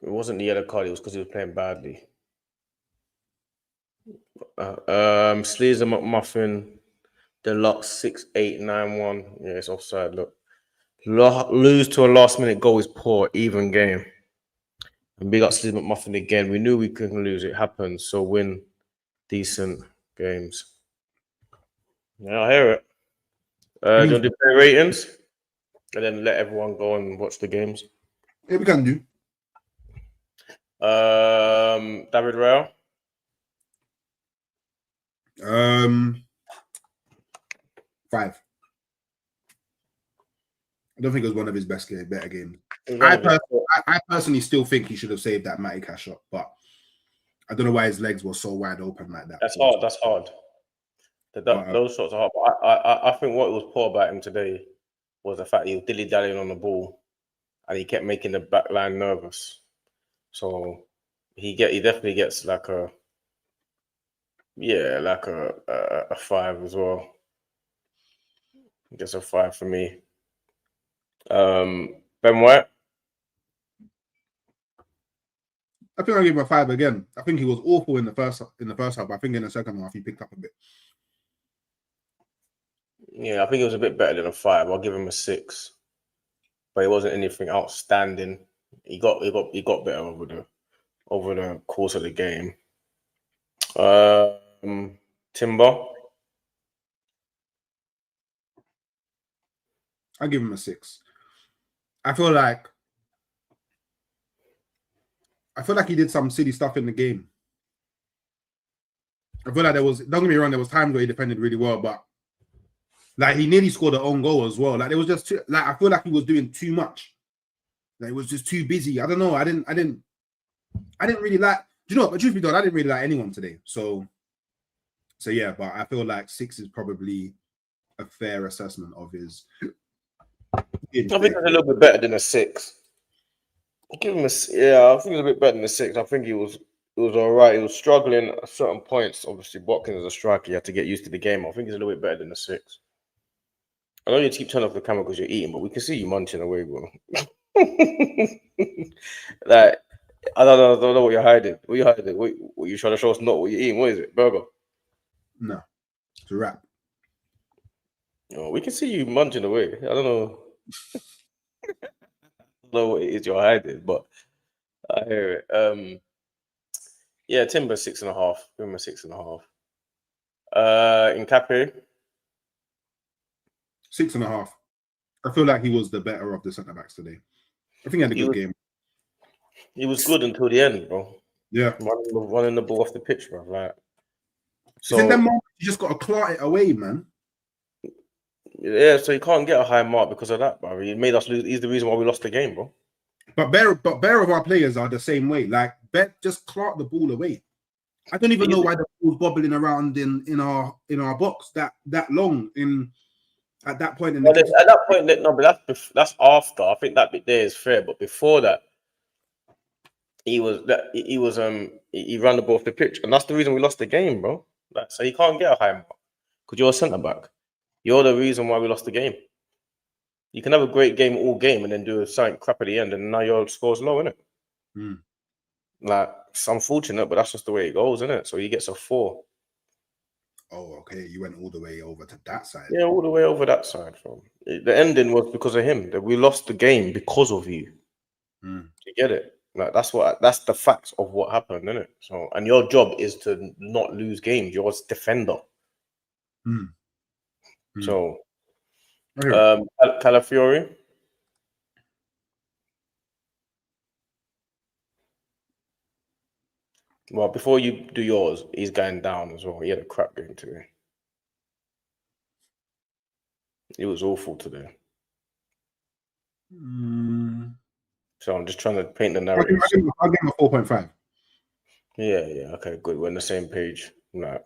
It wasn't the yellow card. It was because he was playing badly. Sleaze and McMuffin, Deluxe 6891. Yeah, it's offside. Look, lose to a last minute goal is poor. Even game. And big up Sleaze McMuffin again. We knew we couldn't lose. It happens. So win decent games. Yeah, I hear it. Do you want to do player ratings? And then let everyone go and watch the games. Yeah, we can do. David Rao. 5. I don't think it was one of his better games. I personally still think he should have saved that Matty Cash shot, but I don't know why his legs were so wide open like that. That's hard. That's hard. Those shots are hard. But I think what was poor about him today was the fact he was dilly-dallying on the ball and he kept making the back line nervous. So he definitely gets like a 5 as well. He gets a 5 for me. Ben White. I think I'll give him a 5 again. I think he was awful in the first half, but I think in the second half he picked up a bit. Yeah, I think it was a bit better than a 5. I'll give him a 6. But it wasn't anything outstanding. He got better over the course of the game. Timber. I give him a 6. I feel like he did some silly stuff in the game. I feel like don't get me wrong, there was times where he defended really well, but like he nearly scored an own goal as well. Like it was just I feel like he was doing too much. Like it was just too busy. I don't know. I didn't really like. Do you know what? But truth be told, I didn't really like anyone today. So yeah, but I feel like 6 is probably a fair assessment of his. I think it's a little bit better than a 6. I'll give him I think it's a bit better than a 6. I think it was all right. He was struggling at certain points. Obviously, Watkins as a striker, you had to get used to the game. I think it's a little bit better than a 6. I know you keep turning off the camera because you're eating, but we can see you munching away, bro. Like, I don't know what you're hiding. What are you hiding? What you trying to show us? Not what you're eating. What is it? Burger? No, it's a wrap. Oh, we can see you munching away. I don't know. I don't know what it is you're hiding, but I hear it. Yeah, Timber 6.5. Give him a 6.5. Nkape. 6.5. I feel like he was the better of the centre backs today. I think he had a good game. He was good until the end, bro. Yeah, running the ball off the pitch, bro. Like, so in that moment, you just got to claw it away, man. Yeah, so he can't get a high mark because of that, bro. He made us lose. He's the reason why we lost the game, bro. But bear of our players are the same way. Like, just clark the ball away. I don't even know why the ball's bobbling around in our box that long at that point in the game. At that point, no, but that's after. I think that bit there is fair, but before that, he ran the ball off the pitch, and that's the reason we lost the game, bro. Like, so he can't get a high mark because you're a centre back. You're the reason why we lost the game. You can have a great game all game and then do something crap at the end, and now your score's low, isn't it? Like, it's unfortunate, but that's just the way it goes, isn't it? So he gets a 4. Oh, okay. You went all the way over to that side. Yeah, all the way over that side. The ending was because of him. That we lost the game because of you. You get it? Like that's the facts of what happened, isn't it? So, and your job is to not lose games. You're a defender. So, Calafiori. Well, before you do yours, he's going down as well. He had a crap game today. It was awful today. So I'm just trying to paint the narrative. I'll give him a 4.5. Yeah. Okay, good. We're on the same page. Right.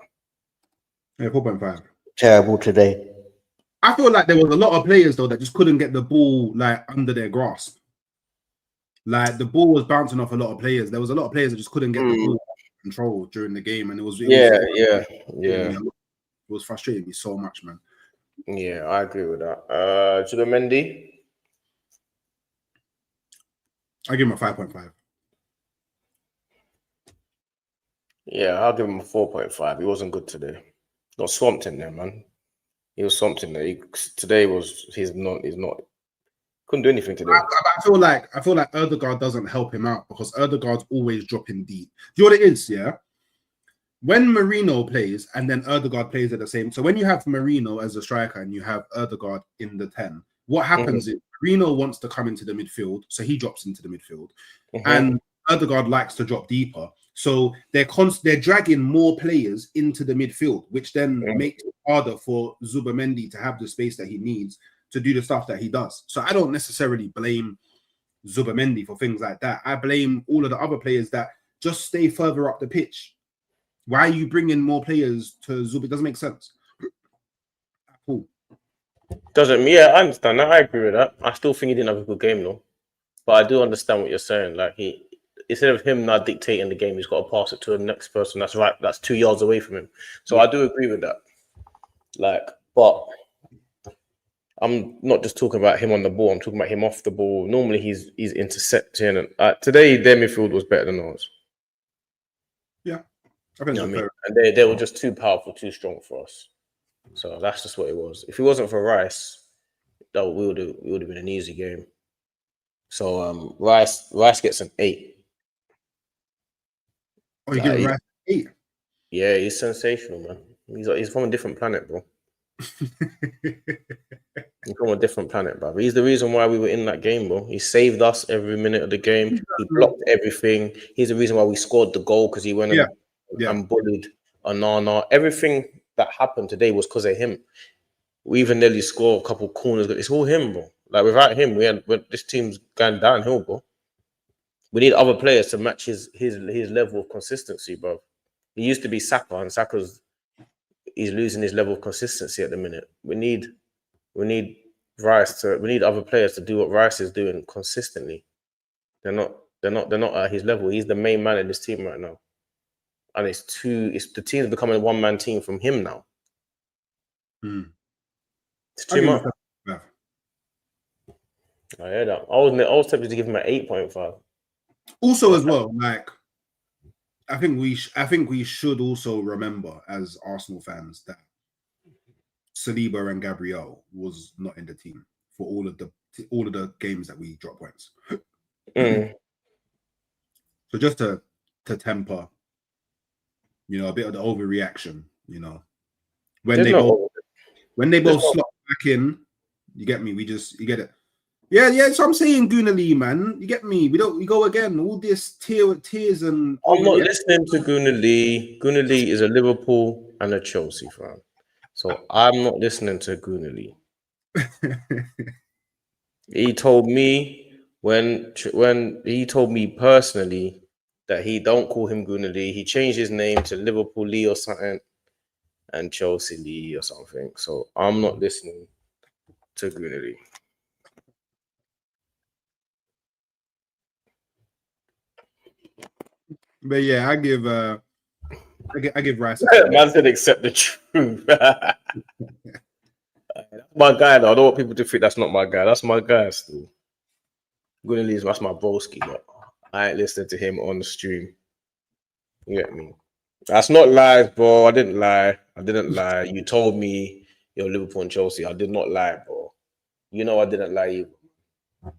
Yeah, 4.5. Terrible today. I feel like there was a lot of players though that just couldn't get the ball like under their grasp. Like the ball was bouncing off a lot of players. There was a lot of players that just couldn't get the ball control during the game, and it was it was frustrating me so much, man. Yeah, I agree with that. Zubimendi. I give him a 5.5. Yeah, I'll give him a 4.5. He wasn't good today. Got swamped in there, man. He was swamped in there. He's not. Couldn't do anything today. I feel like Odegaard doesn't help him out because Odegaard's always dropping deep. Do you know what it is? Yeah. When Marino plays and then Odegaard plays at the same, so when you have Marino as a striker and you have Odegaard in the 10, what happens is Marino wants to come into the midfield, so he drops into the midfield, and Odegaard likes to drop deeper. So they're dragging more players into the midfield, which then makes it harder for Zubimendi to have the space that he needs to do the stuff that he does. So I don't necessarily blame Zubimendi for things like that. I blame all of the other players that just stay further up the pitch. Why are you bringing more players to Zub? It doesn't make sense. Cool. Doesn't, yeah, I understand that. I agree with that. I still think he didn't have a good game though. But I do understand what you're saying. Like instead of him not dictating the game, he's got to pass it to the next person that's 2 yards away from him. So I do agree with that. Like, but I'm not just talking about him on the ball. I'm talking about him off the ball. Normally he's intercepting. And today their midfield was better than ours. Yeah. I think and they were just too powerful, too strong for us. So that's just what it was. If it wasn't for Rice, we would have been an easy game. So Rice gets an 8. Oh, you give Rice 8? Yeah, he's sensational, man. He's from a different planet, bro. He's from a different planet, bro. He's the reason why we were in that game, bro. He saved us every minute of the game. He blocked everything. He's the reason why we scored the goal because he went and bullied Onana. Everything that happened today was because of him. We even nearly scored a couple corners. It's all him, bro. Like without him, this team's going downhill, bro. We need other players to match his level of consistency, bro. He used to be Saka, and he's losing his level of consistency at the minute. We need Rice we need other players to do what Rice is doing consistently. They're not at his level. He's the main man in this team right now. And the team's becoming a one-man team from him now. It's too much. I heard that. I was tempted to give him an 8.5. Also, as well, like I think we should also remember as Arsenal fans that Saliba and Gabriel was not in the team for all of the games that we dropped points. So just to temper, a bit of the overreaction, when they both slot back in, you get me. You get it. Yeah. So I'm saying Gunali, man. You get me. We go again. All this tears and. I'm not listening to Gunali. Gunali is a Liverpool and a Chelsea fan, so I'm not listening to Gunali. He told me when he told me personally that he don't call him Gunali. He changed his name to Liverpool Lee or something and Chelsea Lee or something. So I'm not listening to Gunali. But yeah, I give Rice. Man said accept the truth. That's my guy though. I don't want people to think that's not my guy. That's my guy still. Gunali, that's my broski, but I ain't listening to him on the stream. You get me? That's not lies, bro. I didn't lie. You told me you're Liverpool and Chelsea. I did not lie, bro. You know I didn't lie either.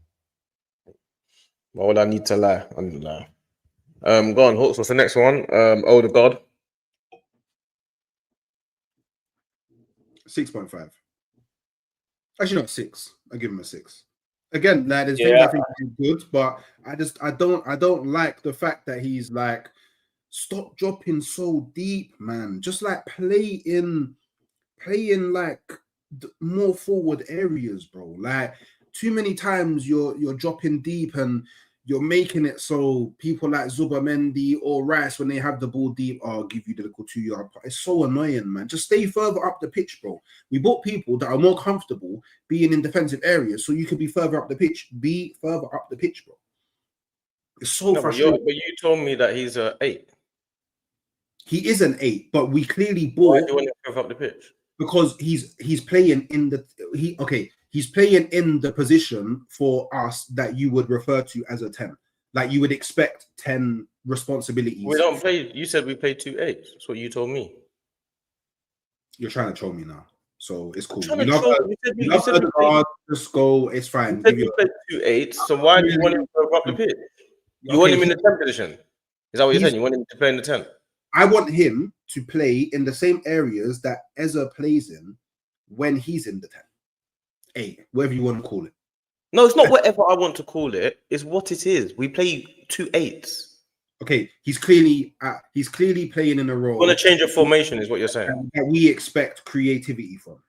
Why would I need to lie? I didn't lie. Go on, Hawks. What's the next one? Odegaard. 6.5. Actually, not 6. I give him a 6. Again, like there's things I think he's good, but I don't like the fact that he's like, stop dropping so deep, man. Just like play in like more forward areas, bro. Like too many times you're dropping deep and you're making it so people like Zubamendi or Rice, when they have the ball deep, I'll give you the little 2-yard. It's so annoying, man. Just stay further up the pitch, bro. We bought people that are more comfortable being in defensive areas, so you could be further up the pitch. Be further up the pitch, bro. It's so frustrating. But you told me that he's an 8. He is an 8, but we clearly bought. Why do you want to move up the pitch? Because he's playing in the he's playing in the position for us that you would refer to as a 10. Like you would expect 10 responsibilities. We don't play. You said we play 2 8s. That's what you told me. You're trying to troll me now, so it's cool. You said just go. It's fine. You play 2 8s. So why do you want him to move up the pitch? You want him in the 10 position? Is that what you're saying? You want him to play in the 10? I want him to play in the same areas that Eza plays in when he's in the 10. 8, whatever you want to call it. No, it's not whatever I want to call it. It's what it is. We play 2 8s. Okay, he's clearly playing in a role. You want to change your formation, is what you're saying. That we expect creativity from.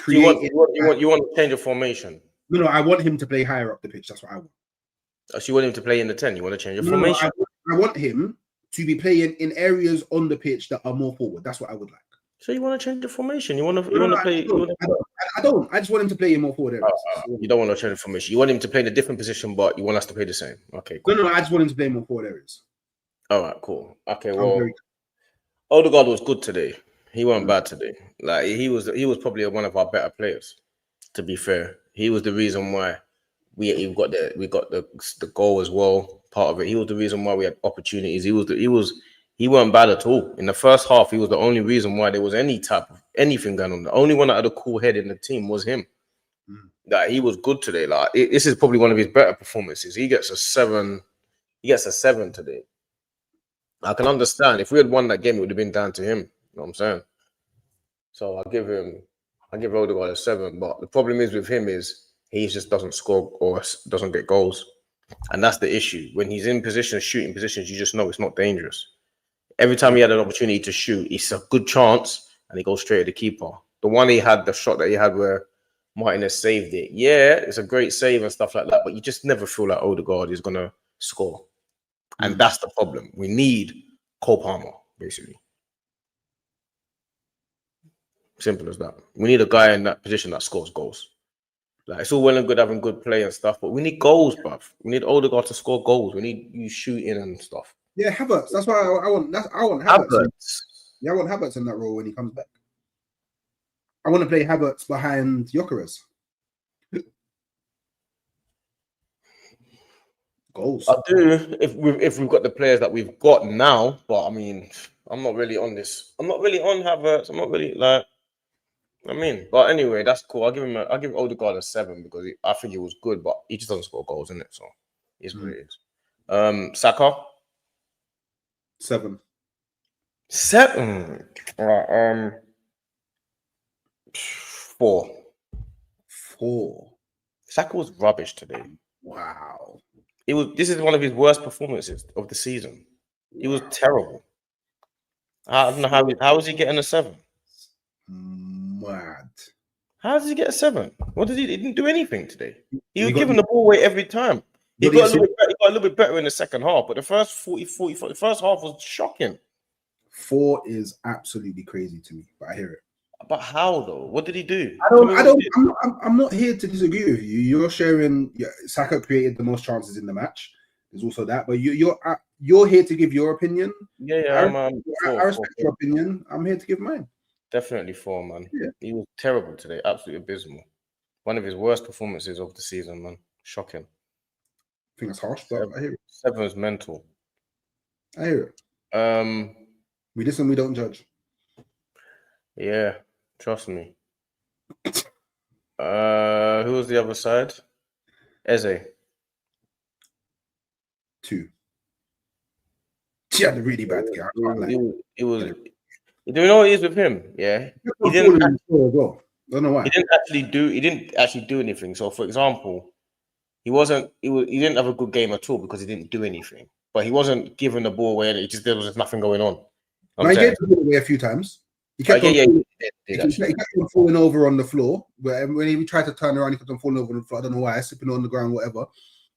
You want to change your formation. No, I want him to play higher up the pitch. That's what I want. So you want him to play in the 10. You want to change your formation. I want him to be playing in areas on the pitch that are more forward. That's what I would like. So you want to change the formation? You want to play? I don't. I just want him to play in more forward areas. You don't want to change the formation. You want him to play in a different position, but you want us to play the same. Okay. Cool. No. I just want him to play in more forward areas. All right. Cool. Okay. Well, Odegaard was good today. He wasn't bad today. Like he was probably one of our better players. To be fair, he was the reason why we got the goal as well. Part of it. He was the reason why we had opportunities. He wasn't bad at all. In the first half, he was the only reason why there was any type of anything going on. The only one that had a cool head in the team was him. That he was good today. Like this is probably one of his better performances. He gets a 7. He gets a 7 today. I can understand if we had won that game, it would have been down to him. You know what I'm saying? So I give Odegaard a 7. But the problem is with him is he just doesn't score or doesn't get goals. And that's the issue. When he's in positions, shooting positions, you just know it's not dangerous. Every time he had an opportunity to shoot, it's a good chance, and he goes straight at the keeper. The one he had, the shot that he had where Martinez saved it. Yeah, it's a great save and stuff like that, but you just never feel like Odegaard is going to score. And that's the problem. We need Cole Palmer, basically. Simple as that. We need a guy in that position that scores goals. Like it's all well and good having good play and stuff, but we need goals, bruv. We need Odegaard to score goals. We need you shooting and stuff. Yeah, Havertz. That's why I want Havertz. Yeah, I want Havertz in that role when he comes back. I want to play Havertz behind Gyökeres. Goals. I do if we've got the players that we've got now, but I mean, I'm not really on this. I'm not really on Havertz. I'm not really like. But anyway, that's cool. I'll give Odegaard a 7 because I think he was good, but he just doesn't score goals in it, so it's what it is. Saka 7. 7. All right. 4. 4. Saka was rubbish today. Wow. This is one of his worst performances of the season. He was terrible. I don't know how is he getting a 7? Mad. How does he get a 7? What did he didn't do anything today? He was giving the ball away every time. He got a little bit better in the second half, but the first 40, the first half was shocking. 4 is absolutely crazy to me, but I hear it. But how though? What did he do? I'm not here to disagree with you. You're sharing. Saka created the most chances in the match. There's also that, but you're here to give your opinion. Yeah. I respect your opinion. I'm here to give mine. Definitely 4, man. Yeah. He was terrible today. Absolutely abysmal. One of his worst performances of the season, man. Shocking. I think it's harsh, but I hear it. 7 is mental. I hear it. We listen, we don't judge. Yeah, trust me. Who was the other side? Eze. 2. She had a really bad game. It was. Do you know what it is with him? Yeah, he didn't. Don't know why. He didn't actually do anything. So, for example, he didn't have a good game at all because he didn't do anything. But he wasn't giving the ball away. There was just nothing going on. He gave the ball away a few times. He kept on falling over on the floor. When he tried to turn around, he kept on falling over on the floor. I don't know why, slipping on the ground, whatever.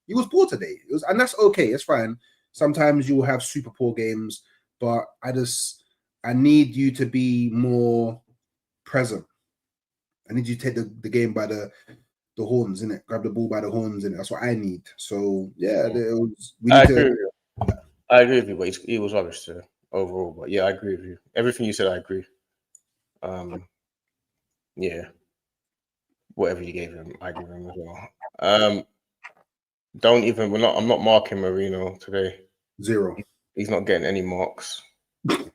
He was poor today. And that's okay. It's fine. Sometimes you will have super poor games, but I need you to be more present. I need you to take the game by the horns, innit? Grab the ball by the horns, innit? That's what I need. So yeah, I agree with you, but he was rubbish too, overall. But yeah, I agree with you. Everything you said, I agree. Yeah. Whatever you gave him, I give him as well. I'm not marking Marino today. 0. He's not getting any marks. I'm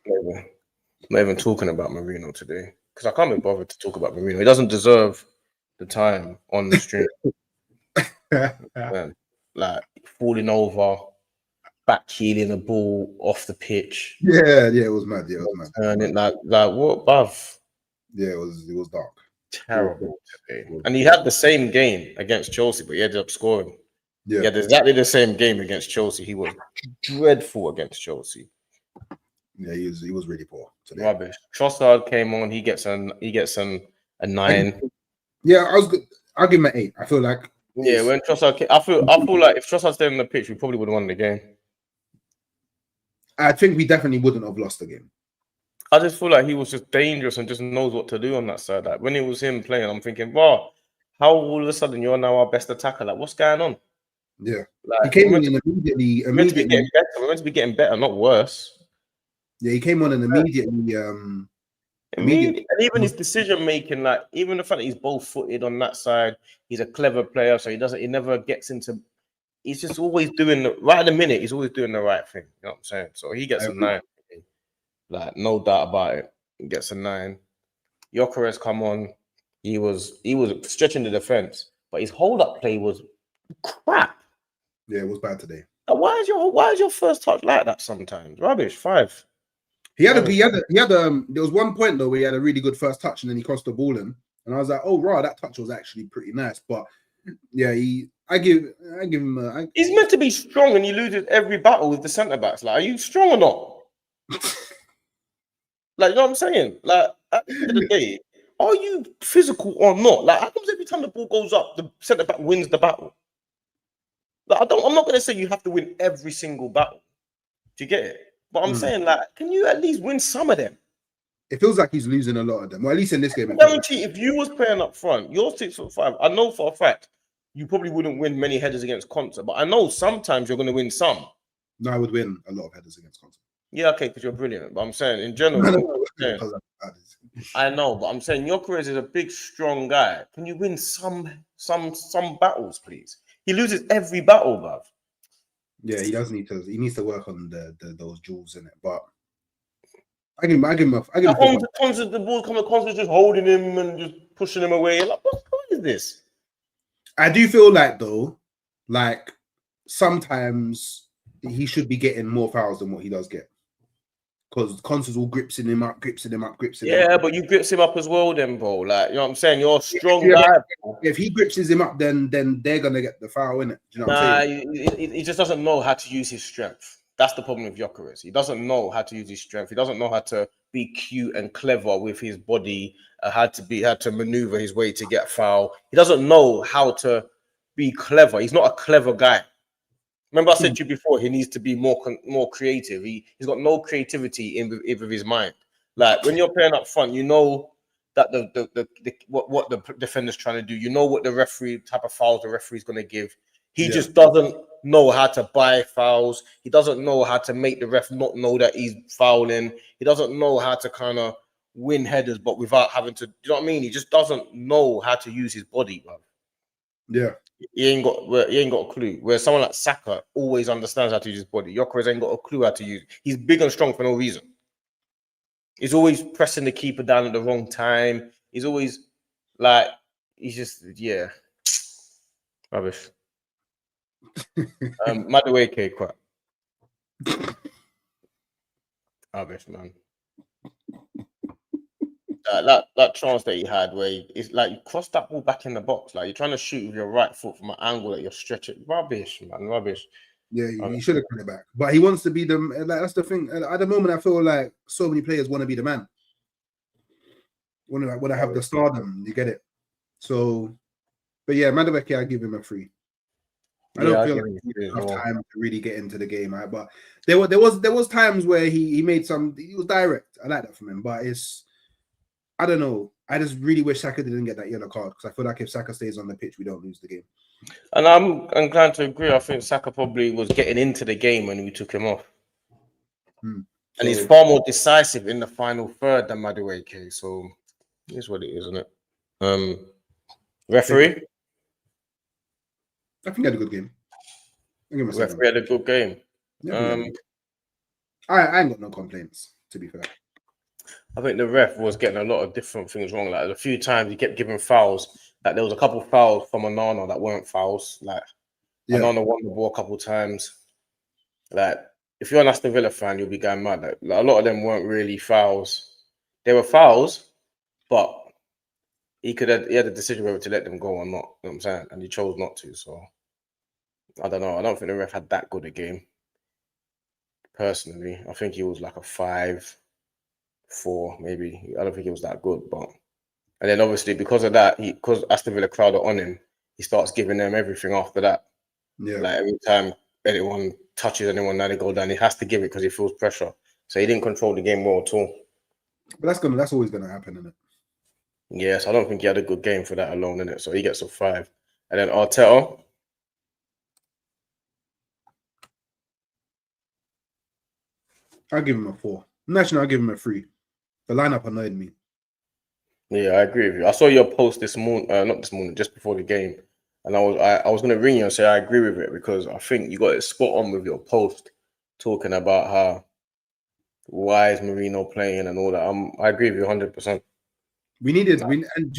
not even talking about Marino today because I can't be bothered to talk about Marino. He doesn't deserve the time on the stream. Like falling over, back heeling the ball off the pitch. Yeah, it was mad. Yeah, it was mad. And it like what, bruv? Yeah, it was dark. Terrible today. And he had the same game against Chelsea, but he ended up scoring. Yeah, he had exactly the same game against Chelsea. He was dreadful against Chelsea. Yeah, he was really poor today. Rubbish. Trossard came on. He gets a 9. Yeah, I'll give him an 8. I feel like when Trossard came, I feel like if Trossard stayed on the pitch, we probably would have won the game. I think we definitely wouldn't have lost the game. I just feel like he was just dangerous and just knows what to do on that side. Like when it was him playing, I'm thinking, wow, how all of a sudden you're now our best attacker? Like what's going on? Yeah, like, he came in immediately. We're meant to be getting better, not worse. Yeah, he came on and immediately. And even his decision making, like even the fact that he's both footed on that side, he's a clever player, so he never gets into. He's just always doing right at the minute. He's always doing the right thing. You know what I'm saying? So he gets a 9. Like no doubt about it. He gets a 9. Gyökeres come on. He was stretching the defense, but his hold up play was crap. Yeah, it was bad today. Why is your first touch like that sometimes? Rubbish. 5. There was one point though where he had a really good first touch and then he crossed the ball in, and I was like, oh right, that touch was actually pretty nice. But yeah, I give him. He's meant to be strong, and he loses every battle with the centre backs. Like, are you strong or not? Like, you know what I'm saying? Like, at the end of the day, are you physical or not? Like, how comes every time the ball goes up, the centre back wins the battle? Like, I'm not going to say you have to win every single battle. Do you get it? But I'm saying, like, can you at least win some of them? It feels like he's losing a lot of them. Well, at least in this game. I guarantee if you was playing up front, you're 6'5". I know for a fact you probably wouldn't win many headers against Conte, but I know sometimes you're going to win some. No, I would win a lot of headers against Conte. Yeah, okay, because you're brilliant. But I'm saying in general, I know, but I'm saying Gyökeres is a big, strong guy. Can you win some battles, please? He loses every battle, bruv. Yeah, he does need to. He needs to work on those jewels in it. But I give him the ball coming, Constantly just holding him and just pushing him away. Like, what is this? I do feel like though, like sometimes he should be getting more fouls than what he does get. Because Constance all gripping him up. Yeah, but you grips him up as well, then, bro. Like, you know what I'm saying? You're a strong guy. Bro. If he gripses him up, then they're gonna get the foul, innit? Do you know what I'm saying? He just doesn't know how to use his strength. That's the problem with Gyökeres. He doesn't know how to use his strength. He doesn't know how to be cute and clever with his body. How to maneuver his way to get foul. He doesn't know how to be clever. He's not a clever guy. Remember, I said to you before, he needs to be more creative. He's got no creativity in with his mind. Like when you're playing up front, you know that what the defender's trying to do. You know what the referee type of fouls the referee's going to give. He just doesn't know how to buy fouls. He doesn't know how to make the ref not know that he's fouling. He doesn't know how to kind of win headers, but without having to. You know what I mean? He just doesn't know how to use his body, bro. Yeah. He ain't got a clue. Where someone like Saka always understands how to use his body. Gyökeres ain't got a clue how to use. He's big and strong for no reason. He's always pressing the keeper down at the wrong time. He's always like he's just rubbish. Madueke quite rubbish, man. That chance that he had where it's like you cross that ball back in the box, like you're trying to shoot with your right foot from an angle that you're stretching. Rubbish, man, rubbish. Yeah, he should have put it back, but he wants to be the like. That's the thing. At the moment, I feel like so many players want to be the man. Want to have the stardom, you get it. So, but yeah, Madueke, I give him a 3. I don't feel like he didn't have time to really get into the game, right? But there was times where he made some. He was direct. I like that from him, but I don't know. I just really wish Saka didn't get that yellow card because I feel like if Saka stays on the pitch, we don't lose the game. And I'm inclined to agree. I think Saka probably was getting into the game when we took him off. And he's far more decisive in the final third than Madueke. So here's what it is, isn't it? Referee? I think he had a good game. Referee had a good game. I ain't got no complaints, to be fair. I think the ref was getting a lot of different things wrong. Like a few times he kept giving fouls. Like there was a couple of fouls from Onana that weren't fouls. Like Onana won the ball a couple of times. Like if you're an Aston Villa fan, you'll be going mad. Like a lot of them weren't really fouls. They were fouls, but he had a decision whether to let them go or not. You know what I'm saying? And he chose not to. So I don't know. I don't think the ref had that good a game. Personally, I think he was like a 5-4, maybe. I don't think he was that good, but and then obviously because of that, because Aston Villa crowd are on him, he starts giving them everything after that. Yeah, like every time anyone touches anyone, now they go down. He has to give it because he feels pressure. So he didn't control the game well at all. But that's always gonna happen, isn't it? Yes, I don't think he had a good game for that alone, innit? So he gets a 5. And then Arteta. I'll give him a 4. National, I'll give him a 3. The lineup annoyed me. Yeah, I agree with you. I saw your post this morning, not this morning, just before the game, and I was going to ring you and say I agree with it because I think you got it spot on with your post, talking about how why is Marino playing and all that. I agree with you 100%. And you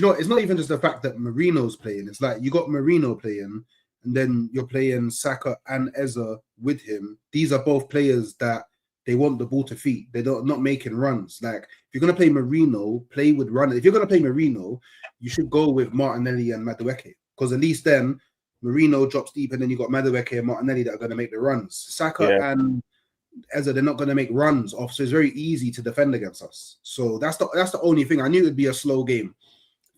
know, it's not even just the fact that Marino's playing. It's like you got Marino playing, and then you're playing Saka and Eza with him. These are both players that they want the ball to feet. They're not making runs. Like if you're gonna play Marino, play with runners. If you're gonna play Marino, you should go with Martinelli and Madueke because at least then Marino drops deep, and then you got Madueke and Martinelli that are gonna make the runs. Saka and Eza, they're not gonna make runs off, so it's very easy to defend against us. So that's the only thing. I knew it'd be a slow game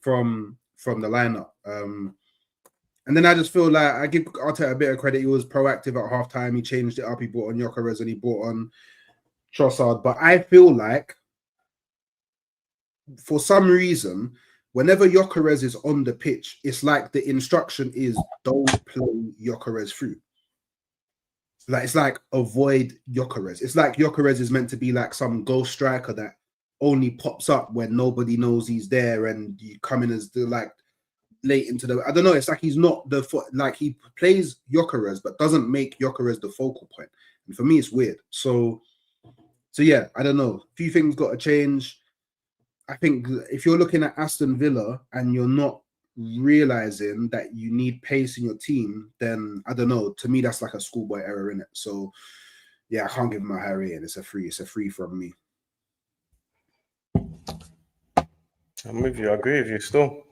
from the lineup. And then I just feel like I give Arteta a bit of credit. He was proactive at halftime. He changed it up. He brought on Gyökeres and he brought on Trossard. But I feel like for some reason, whenever Gyökeres is on the pitch, it's like the instruction is don't play Gyökeres through. Like it's like avoid Gyökeres. It's like Gyökeres is meant to be like some ghost striker that only pops up when nobody knows he's there, and you come in as the like late into the. I don't know. It's like he's not like he plays Gyökeres but doesn't make Gyökeres the focal point. And for me, it's weird. So yeah, I don't know. A few things got to change. I think if you're looking at Aston Villa and you're not realizing that you need pace in your team, then I don't know. To me, that's like a schoolboy error in it. So yeah, I can't give him a high rating. It's a 3. It's a 3 from me. I'm with you. I agree with you still.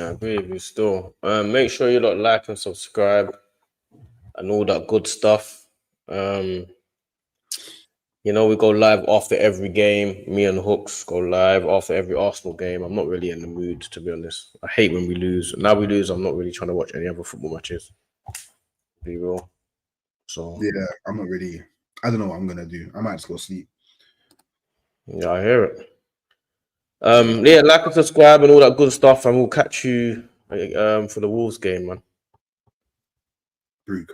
I agree with you still. Make sure you like and subscribe and all that good stuff. You know, we go live after every game. Me and Hooks go live after every Arsenal game. I'm not really in the mood, to be honest. I hate when we lose. Now we lose, I'm not really trying to watch any other football matches. Be real. So Yeah, I'm not really. I don't know what I'm gonna do. I might just go sleep. yeah, I hear it. Yeah, like and subscribe and all that good stuff, and we'll catch you for the Wolves game, man. Brug.